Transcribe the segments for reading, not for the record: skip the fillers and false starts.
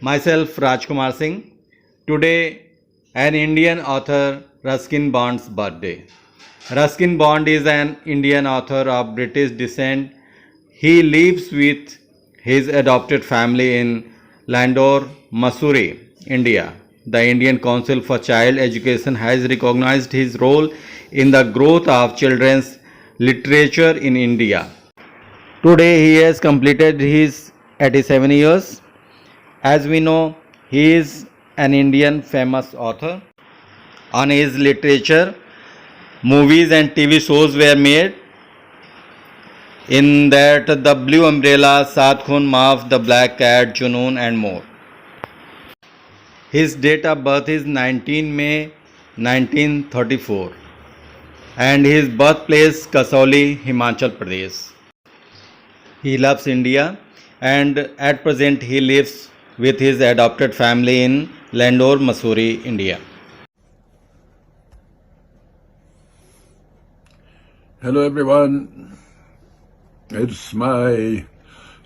Myself Rajkumar Singh. Today, an Indian author Ruskin Bond's birthday. Ruskin Bond is an Indian author of British descent. He lives with his adopted family in Landore, Mussoorie, India. The Indian Council for Child Education has recognized his role in the growth of children's literature in India. Today he has completed his 87 years. As we know, he is an Indian famous author. On his literature, movies and TV shows were made. In that, The Blue Umbrella, Saat Khoon Maaf, The Black Cat, Junoon and more. His date of birth is 19 May 1934 and his birthplace Kasauli, Himachal Pradesh. He loves India and at present he lives with his adopted family in Landore, Mussoorie, India. Hello everyone, it's my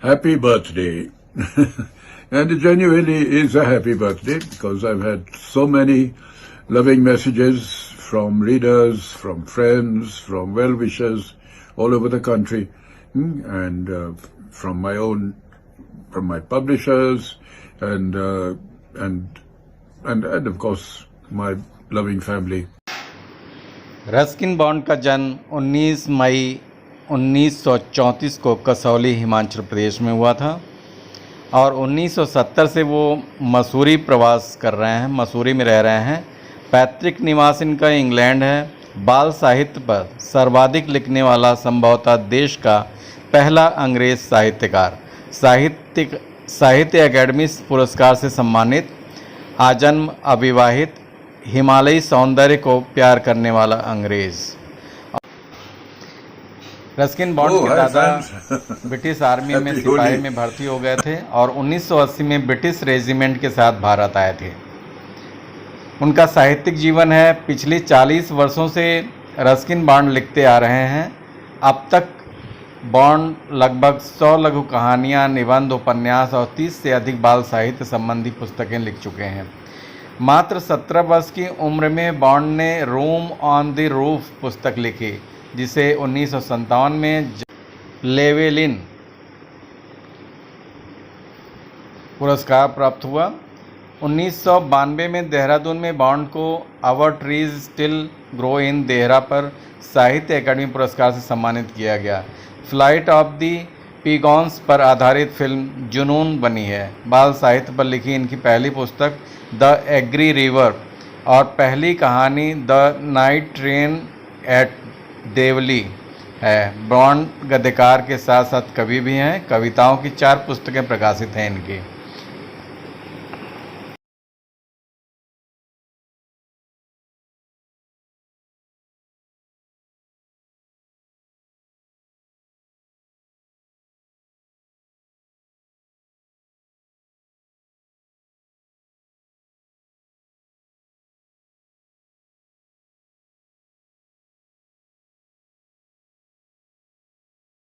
happy birthday and it genuinely is a happy birthday because I've had so many loving messages from readers, from friends, from well-wishers all over the country and from my publishers and of course my loving family. Ruskin bond का जन्म 19 मई 1934 को कसौली हिमाचल प्रदेश में हुआ था और 1970 से वो मसूरी प्रवास कर रहे हैं, मसूरी में रह रहे हैं। पैतृक निवास इनका इंग्लैंड है। बाल साहित्य पर सर्वाधिक लिखने वाला संभवतः देश का पहला अंग्रेज साहित्यकार, साहित्य अकेडमी पुरस्कार से सम्मानित, आजन्म अविवाहित, हिमालयी सौंदर्य को प्यार करने वाला अंग्रेज। रस्किन बॉन्ड के दादा ब्रिटिश आर्मी में सिपाही में भर्ती हो गए थे और 1980 में ब्रिटिश रेजिमेंट के साथ भारत आए थे। उनका साहित्यिक जीवन है। पिछली 40 वर्षों से रस्किन बॉन्ड लिखते आ रहे हैं। अब तक बॉन्ड लगभग 100 लघु कहानियाँ, निबंध, उपन्यास और 30 से अधिक बाल साहित्य संबंधी पुस्तकें लिख चुके हैं। मात्र 17 वर्ष की उम्र में बॉन्ड ने रूम ऑन द रूफ पुस्तक लिखी, जिसे 1957 में लेवेलिन पुरस्कार प्राप्त हुआ। 1992 में देहरादून में बॉन्ड को our trees still grow in Dehra पर साहित्य अकादमी पुरस्कार से सम्मानित किया गया। फ्लाइट ऑफ द पिगॉन्स पर आधारित फिल्म जुनून बनी है। बाल साहित्य पर लिखी इनकी पहली पुस्तक द एग्री रिवर और पहली कहानी the night train at Deoli है। बॉन्ड गद्यकार के साथ साथ कवि भी हैं। कविताओं की 4 पुस्तकें प्रकाशित हैं इनकी।